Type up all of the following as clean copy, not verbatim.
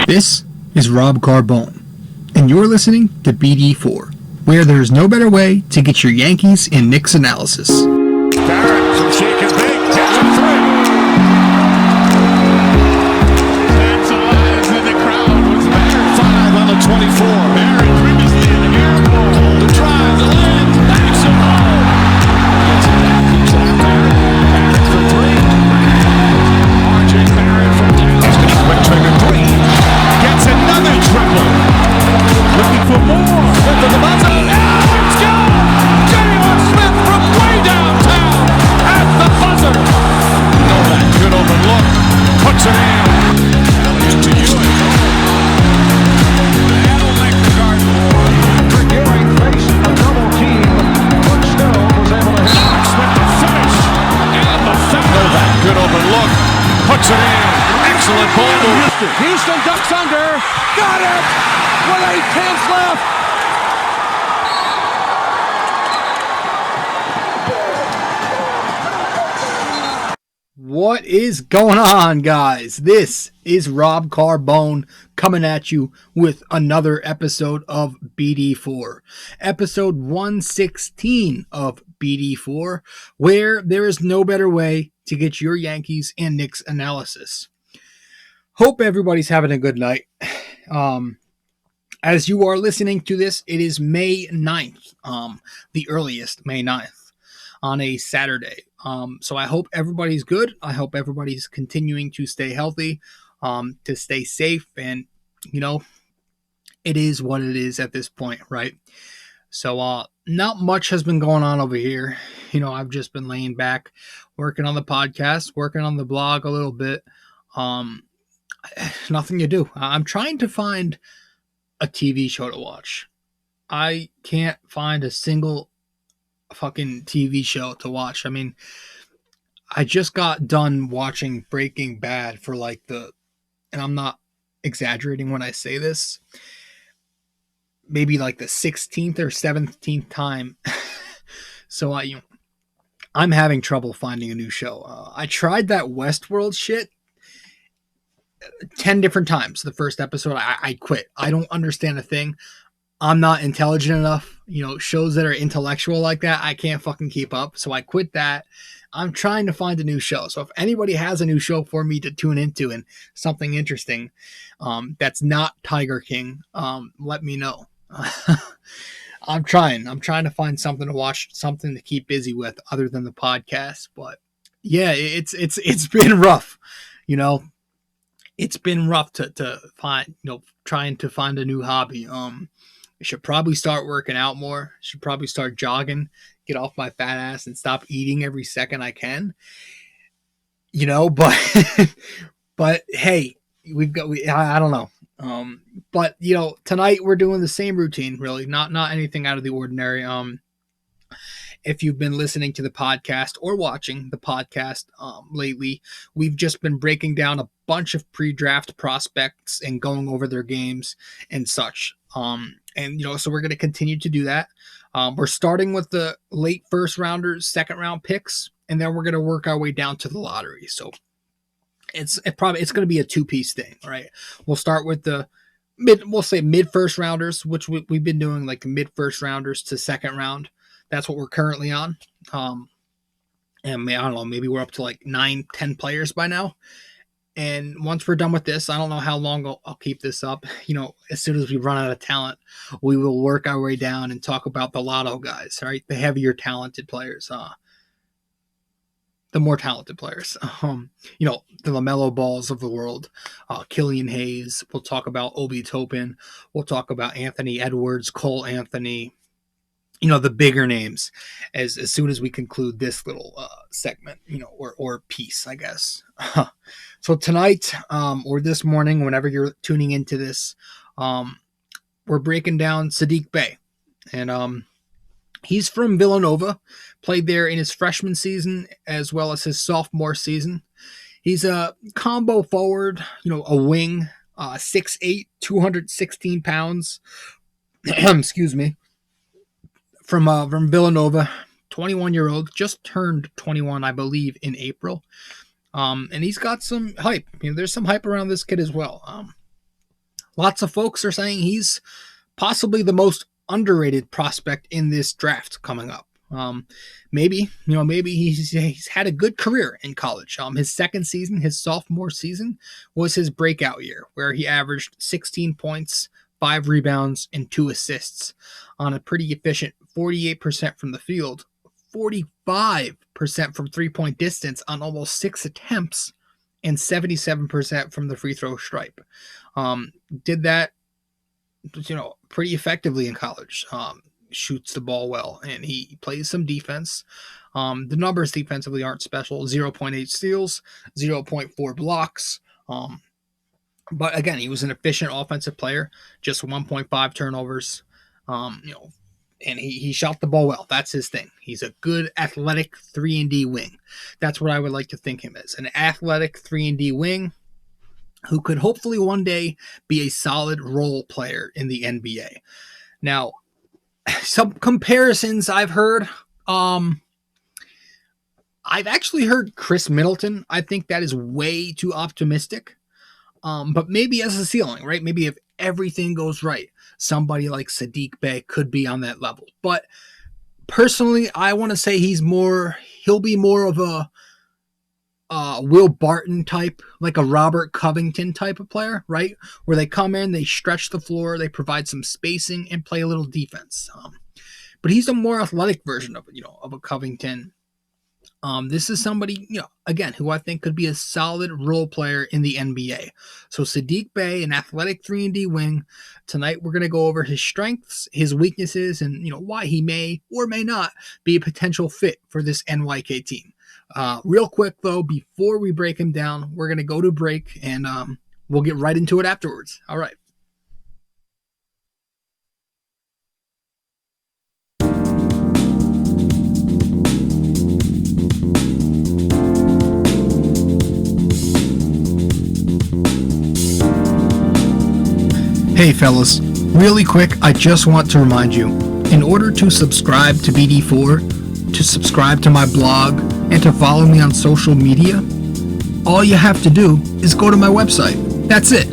This is Rob Carbone, and you're listening to BD4, where there's no better way to get your Yankees and Knicks analysis. Barrett from Saddiq Bey hits a three. Stands alive in the crowd with Barrett 5 on the 24. Barrett previously in the air ball. The drive, the lane, backs him home. Gets it back, keeps it out there. Barrett for three. RJ Barrett from Dallas. Quick trigger three. Gets another triple. Looking for more. Smith to the buzzer. Now it's gone. J.R. Smith from way downtown at the buzzer. Novak, good open look. Puts it in. Elliott to Ewing. That'll make the Garden War. Ewing faced a double team, but still was able to hit. Knox with the finish. And the foul. Novak, good open look. Puts it in. Excellent ball move. Houston ducks under. Got it! With 8 left. What is going on, guys? This is Rob Carbone coming at you with another episode of BD4. Episode 116 of BD4, where there is no better way to get your Yankees and Knicks analysis. Hope everybody's having a good night. As you are listening to this, it is May 9th, the earliest, May 9th, on a Saturday. So I hope everybody's good. I hope everybody's continuing to stay healthy, to stay safe, and, you know, it is what it is at this point, right? So not much has been going on over here. You know, I've just been laying back, working on the podcast, working on the blog a little bit. Nothing to do. I'm trying to find a TV show to watch. I can't find a single fucking TV show to watch. I mean, I just got done watching Breaking Bad for like and I'm not exaggerating when I say this, maybe like the 16th or 17th time. So I'm having trouble finding a new show. I tried that Westworld shit 10 different times. The first episode, I quit. I don't understand a thing. I'm not intelligent enough. You know, shows that are intellectual like that, I can't fucking keep up. So I quit that. I'm trying to find a new show. So if anybody has a new show for me to tune into and something interesting that's not Tiger King, let me know. I'm trying to find something to watch, something to keep busy with other than the podcast. But yeah, it's been rough, you know. It's been rough to find, you know, trying to find a new hobby. I should probably start working out more. Should probably start jogging, get off my fat ass and stop eating every second I can. You know, but hey, I don't know. But you know, tonight we're doing the same routine, really, not anything out of the ordinary. If you've been listening to the podcast or watching the podcast lately, we've just been breaking down a bunch of pre-draft prospects and going over their games and such. And, you know, so we're going to continue to do that. We're starting with the late first rounders, second round picks, and then we're going to work our way down to the lottery. So it's going to be a two-piece thing, right? We'll start with the mid first rounders, which we've been doing, like mid first rounders to second round. That's what we're currently on. And I don't know, maybe we're up to like 9-10 players by now. And once we're done with this, I don't know how long I'll keep this up. You know, as soon as we run out of talent, we will work our way down and talk about the lotto guys, right? The heavier talented players, the more talented players. You know, the LaMelo Balls of the world, Killian Hayes. We'll talk about Obi Toppin. We'll talk about Anthony Edwards, Cole Anthony. You know, the bigger names as soon as we conclude this little segment, you know, or piece, I guess. So tonight or this morning, whenever you're tuning into this, we're breaking down Saddiq Bey. And he's from Villanova, played there in his freshman season as well as his sophomore season. He's a combo forward, you know, a wing, 6'8", 216 pounds. Excuse me. From Villanova, 21-year-old, just turned 21, I believe, in April. And he's got some hype. You know, there's some hype around this kid as well. Lots of folks are saying he's possibly the most underrated prospect in this draft coming up. Maybe he's had a good career in college. His second season, his sophomore season, was his breakout year, where he averaged 16 points, 5 rebounds, and 2 assists on a pretty efficient 48% from the field, 45% from three-point distance on almost 6 attempts, and 77% from the free throw stripe. Did that, pretty effectively in college. Shoots the ball well, and he plays some defense. The numbers defensively aren't special. 0.8 steals, 0.4 blocks. But again, he was an efficient offensive player, just 1.5 turnovers. And he shot the ball well. That's his thing. He's a good athletic 3-and-D wing. That's what I would like to think him as. An athletic 3-and-D wing who could hopefully one day be a solid role player in the NBA. Now, some comparisons I've heard. I've actually heard Chris Middleton. I think that is way too optimistic. But maybe as a ceiling, right? Maybe if everything goes right, somebody like Saddiq Bey could be on that level. But personally, I want to say he'll be more of a Will Barton type, like a Robert Covington type of player, right? Where they come in, they stretch the floor, they provide some spacing and play a little defense. But he's a more athletic version of a Covington. This is somebody, again, who I think could be a solid role player in the NBA. So Saddiq Bey, an athletic 3-and-D wing. Tonight we're going to go over his strengths, his weaknesses, and why he may or may not be a potential fit for this NYK team. Real quick though, before we break him down, we're going to go to break, and we'll get right into it afterwards. All right. Hey fellas, really quick, I just want to remind you, in order to subscribe to BD4, to subscribe to my blog, and to follow me on social media, all you have to do is go to my website. That's it.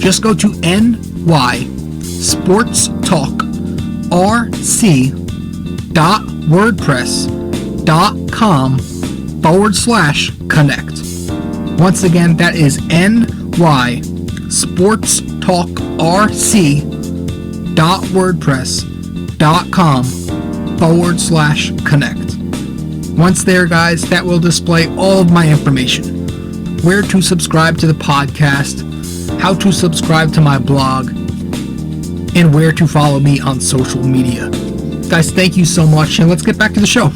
Just go to nysportstalk.wordpress.com/connect. Once again, that is nysportstalkrc.wordpress.com/connect. Once there, guys, that will display all of my information. Where to subscribe to the podcast, how to subscribe to my blog, and where to follow me on social media. Guys, thank you so much, and let's get back to the show.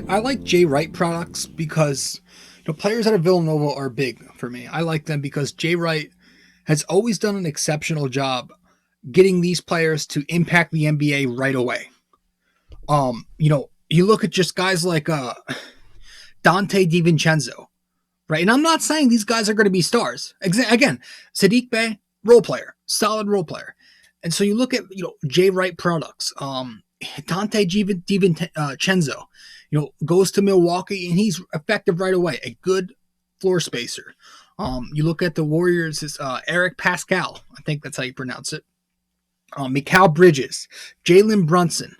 I like Jay Wright products because players out of Villanova are big for me. I like them because Jay Wright has always done an exceptional job getting these players to impact the NBA right away. You look at just guys like Dante DiVincenzo, right? And I'm not saying these guys are going to be stars. Again, Saddiq Bey, role player, solid role player. And so you look at Jay Wright products. Dante DiVincenzo, goes to Milwaukee and he's effective right away. A good floor spacer. You look at the Warriors, it's Eric Pascal. I think that's how you pronounce it. Mikal Bridges, Jalen Brunson.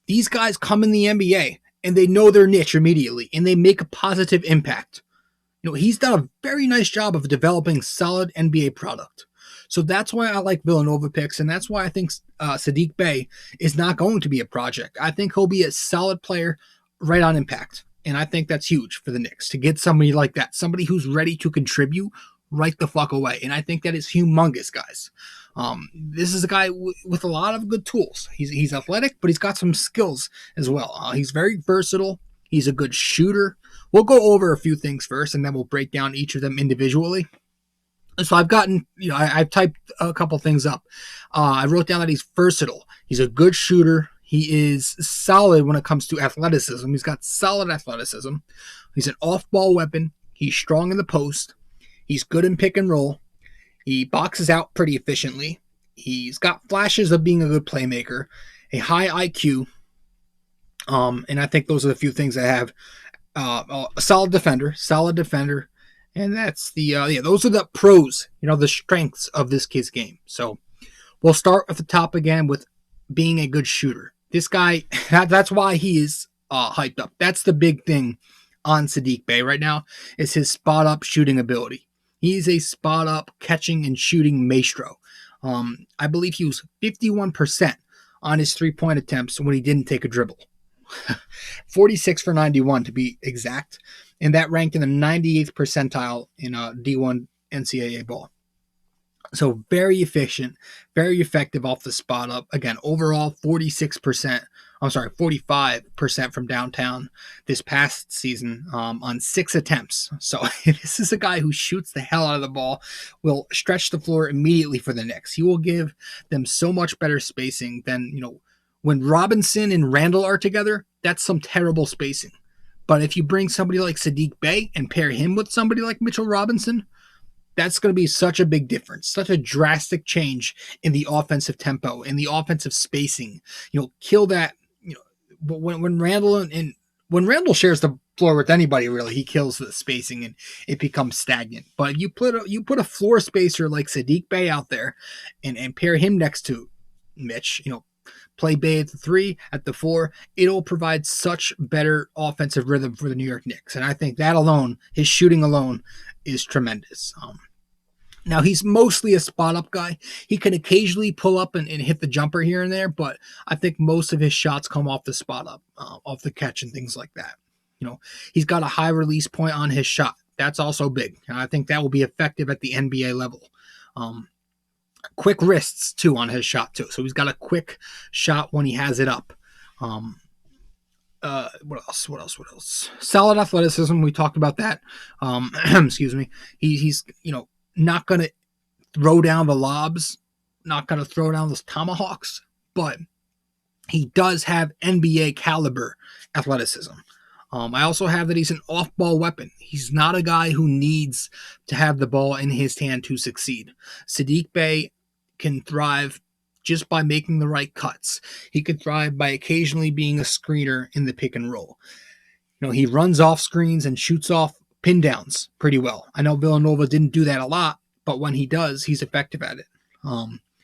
These guys come in the NBA and they know their niche immediately and they make a positive impact. He's done a very nice job of developing solid NBA product. So that's why I like Villanova picks, and that's why I think Saddiq Bey is not going to be a project. I think he'll be a solid player right on impact, and I think that's huge for the Knicks to get somebody like that, somebody who's ready to contribute right the fuck away, and I think that is humongous, guys. This is a guy with a lot of good tools. He's athletic, but he's got some skills as well. He's very versatile. He's a good shooter. We'll go over a few things first, and then we'll break down each of them individually. So I've gotten, I've typed a couple things up. I wrote down that he's versatile. He's a good shooter. He is solid when it comes to athleticism. He's got solid athleticism. He's an off-ball weapon. He's strong in the post. He's good in pick and roll. He boxes out pretty efficiently. He's got flashes of being a good playmaker, a high IQ, and I think those are the few things I have. A solid defender, and that's those are the pros, the strengths of this kid's game. So we'll start at the top again with being a good shooter. This guy, that's why he is hyped up. That's the big thing on Saddiq Bey right now is his spot up shooting ability. He's a spot up catching and shooting maestro. I believe he was 51% on his 3-point attempts when he didn't take a dribble. 46 for 91 to be exact, and that ranked in the 98th percentile in D1 NCAA ball. So very efficient, very effective off the spot up. Again, overall 45% from downtown this past season on 6 attempts. So this is a guy who shoots the hell out of the ball, will stretch the floor immediately for the Knicks. He will give them so much better spacing than, when Robinson and Randall are together, that's some terrible spacing. But if you bring somebody like Saddiq Bey and pair him with somebody like Mitchell Robinson, that's going to be such a big difference, such a drastic change in the offensive tempo, in the offensive spacing. Kill that. When Randall shares the floor with anybody, really, he kills the spacing and it becomes stagnant. But you put a floor spacer like Saddiq Bey out there, and pair him next to Mitch. Play Bey at the 3, at the 4. It'll provide such better offensive rhythm for the New York Knicks, and I think that alone, his shooting alone, is tremendous. Now, he's mostly a spot-up guy. He can occasionally pull up and hit the jumper here and there, but I think most of his shots come off the spot-up, off the catch and things like that. He's got a high release point on his shot. That's also big, and I think that will be effective at the NBA level. Quick wrists, too, on his shot, too. So he's got a quick shot when he has it up. What else? Solid athleticism. We talked about that. Excuse me. He's not going to throw down the lobs, not going to throw down those tomahawks, but he does have NBA caliber athleticism. I also have that he's an off-ball weapon. He's not a guy who needs to have the ball in his hand to succeed. Saddiq Bey can thrive just by making the right cuts. He could thrive by occasionally being a screener in the pick and roll. He runs off screens and shoots off pin downs pretty well. I know Villanova didn't do that a lot, but when he does, he's effective at it.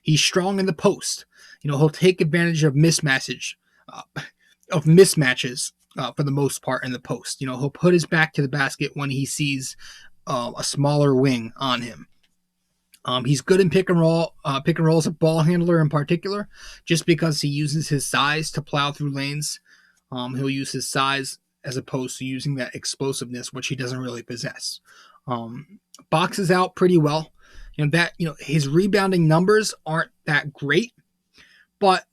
He's strong in the post. He'll take advantage of mismatches for the most part in the post. He'll put his back to the basket when he sees a smaller wing on him. He's good in pick and roll as a ball handler in particular, just because he uses his size to plow through lanes. He'll use his size as opposed to using that explosiveness, which he doesn't really possess. Boxes out pretty well. His rebounding numbers aren't that great, but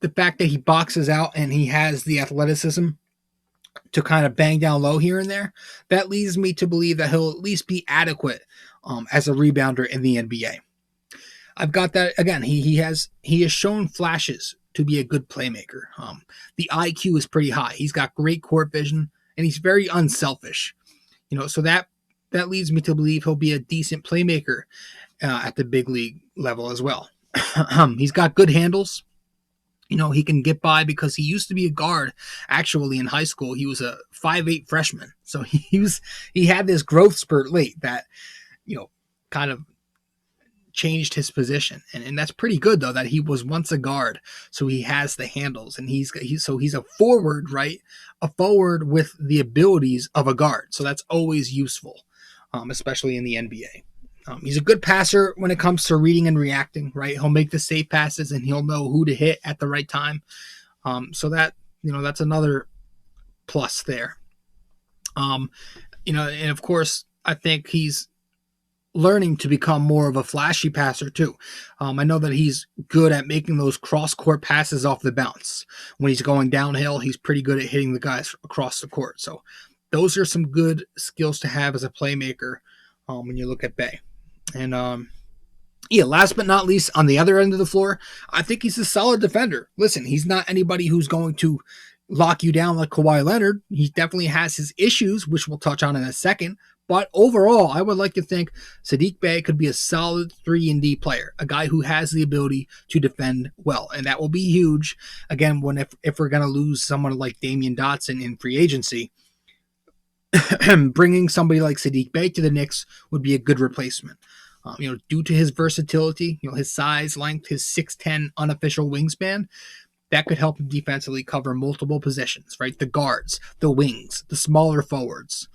the fact that he boxes out and he has the athleticism to kind of bang down low here and there, that leads me to believe that he'll at least be adequate as a rebounder in the NBA. I've got that again. He has shown flashes to be a good playmaker. The IQ is pretty high. He's got great court vision and he's very unselfish. So that leads me to believe he'll be a decent playmaker at the big league level as well. He's got good handles. He can get by because he used to be a guard. Actually, in high school, he was a 5'8" freshman. So he had this growth spurt late that, kind of changed his position. And that's pretty good, though, that he was once a guard. So he has the handles and he's a forward, right? A forward with the abilities of a guard. So that's always useful, especially in the NBA. He's a good passer when it comes to reading and reacting, right? He'll make the safe passes and he'll know who to hit at the right time. So that, that's another plus there. And of course, I think he's learning to become more of a flashy passer too. I know that he's good at making those cross-court passes off the bounce. When he's going downhill, he's pretty good at hitting the guys across the court. So those are some good skills to have as a playmaker when you look at Bey. And last but not least, on the other end of the floor, I think he's a solid defender. Listen, he's not anybody who's going to lock you down like Kawhi Leonard. He definitely has his issues, which we'll touch on in a second, But overall, I would like to think Saddiq Bey could be a solid 3-and-D player, a guy who has the ability to defend well. And that will be huge, again, if we're going to lose someone like Damian Dotson in free agency. Bringing somebody like Saddiq Bey to the Knicks would be a good replacement. Due to his versatility, his size, length, his 6'10" unofficial wingspan, that could help him defensively cover multiple positions, right? The guards, the wings, the smaller forwards.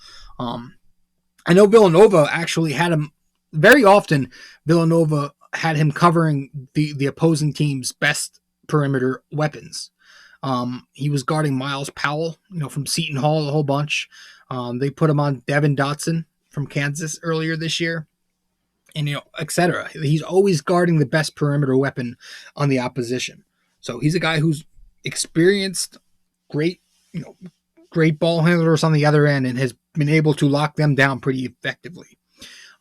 I know Villanova actually had him very often. Villanova had him covering the opposing team's best perimeter weapons. He was guarding Miles Powell, from Seton Hall a whole bunch. They put him on Devin Dotson from Kansas earlier this year, and etc. He's always guarding the best perimeter weapon on the opposition. So he's a guy who's experienced, great ball handlers on the other end, and has been able to lock them down pretty effectively.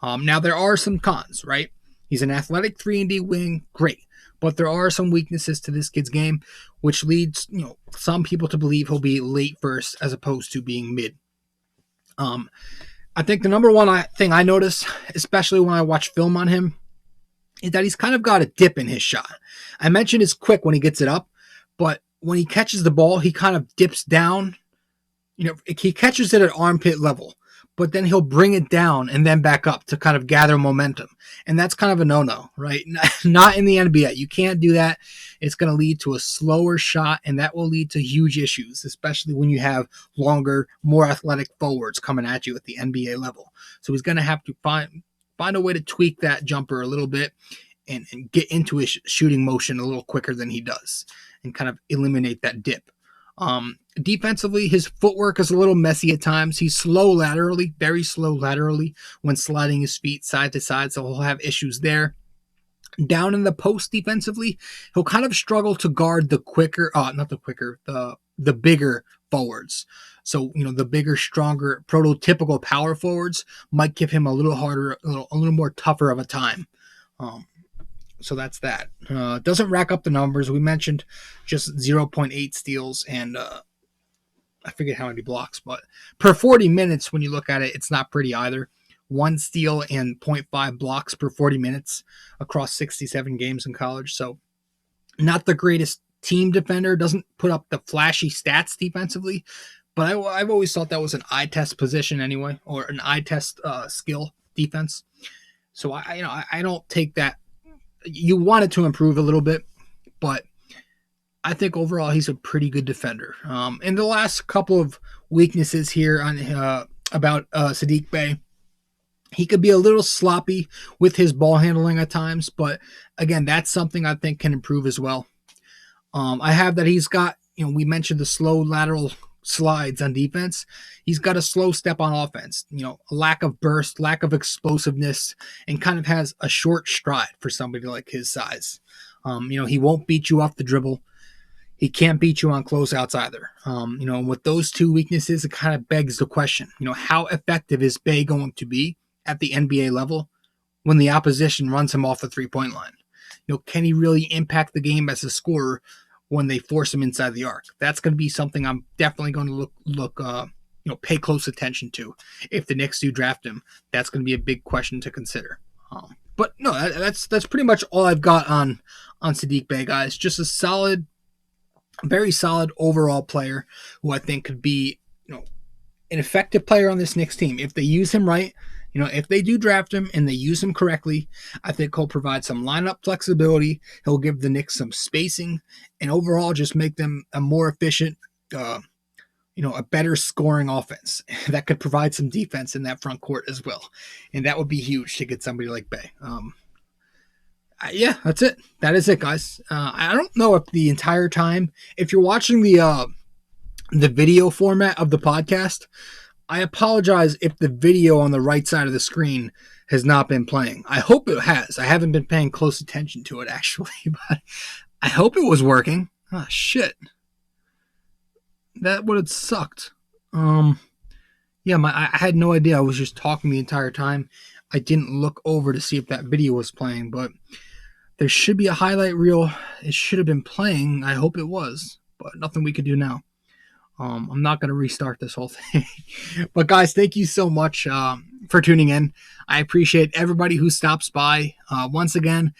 Now there are some cons, right? He's an athletic 3-and-D wing, great. But there are some weaknesses to this kid's game, which leads some people to believe he'll be late first as opposed to being mid. I think the number one thing I notice, especially when I watch film on him, is that he's kind of got a dip in his shot. I mentioned it's quick when he gets it up, but when he catches the ball, he kind of dips down. He catches it at armpit level, but then he'll bring it down and then back up to kind of gather momentum. And that's kind of a no-no, right? Not in the NBA. You can't do that. It's going to lead to a slower shot, and that will lead to huge issues, especially when you have longer, more athletic forwards coming at you at the NBA level. So he's going to have to find a way to tweak that jumper a little bit and get into his shooting motion a little quicker than he does and kind of eliminate that dip. Defensively, his footwork is a little messy at times. He's slow laterally, very slow laterally when sliding his feet side to side, so he'll have issues there. Down in the post defensively, he'll kind of struggle to guard the bigger forwards. So, the bigger, stronger, prototypical power forwards might give him a little harder, a little more tougher of a time. So that's that. Doesn't rack up the numbers. We mentioned just 0.8 steals and I forget how many blocks, but per 40 minutes, when you look at it, it's not pretty either. 1 steal and 0.5 blocks per 40 minutes across 67 games in college. So not the greatest team defender, doesn't put up the flashy stats defensively, but I've always thought that was an eye test position anyway, or an eye test skill defense. So I don't take that. You want it to improve a little bit, but I think overall he's a pretty good defender. In the last couple of weaknesses here on about Saddiq Bey, he could be a little sloppy with his ball handling at times, but again, that's something I think can improve as well. I have that he's got, we mentioned the slow lateral slides on defense. He's got a slow step on offense, a lack of burst, lack of explosiveness, and kind of has a short stride for somebody like his size. He won't beat you off the dribble. He can't beat you on closeouts either. With those two weaknesses, it kind of begs the question, how effective is Bey going to be at the NBA level when the opposition runs him off the three-point line? Can he really impact the game as a scorer when they force him inside the arc? That's going to be something I'm definitely going to pay close attention to. If the Knicks do draft him, that's going to be a big question to consider. But no, that's pretty much all I've got on Saddiq Bey, guys. Just a very solid overall player who I think could be, an effective player on this Knicks team. If they use him right, if they do draft him and they use him correctly, I think he'll provide some lineup flexibility. He'll give the Knicks some spacing and overall just make them a more efficient, a better scoring offense that could provide some defense in that front court as well. And that would be huge to get somebody like Bey. Yeah, that's it. That is it, guys. I don't know if the entire time, if you're watching the video format of the podcast, I apologize if the video on the right side of the screen has not been playing. I hope it has. I haven't been paying close attention to it, actually, but I hope it was working. Oh, shit. That would have sucked. I had no idea. I was just talking the entire time. I didn't look over to see if that video was playing, but there should be a highlight reel. It should have been playing. I hope it was, but nothing we could do now. I'm not going to restart this whole thing. But guys, thank you so much for tuning in. I appreciate everybody who stops by. Once again,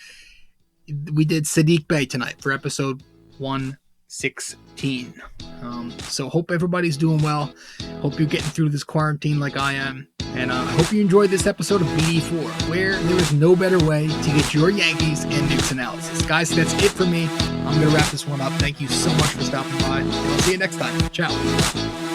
we did Saddiq Bey tonight for episode 116. So hope everybody's doing well. Hope you're getting through this quarantine like I am. And I hope you enjoyed this episode of BD4, where there is no better way to get your Yankees and Knicks analysis. Guys, that's it for me. I'm going to wrap this one up. Thank you so much for stopping by. And I'll see you next time. Ciao.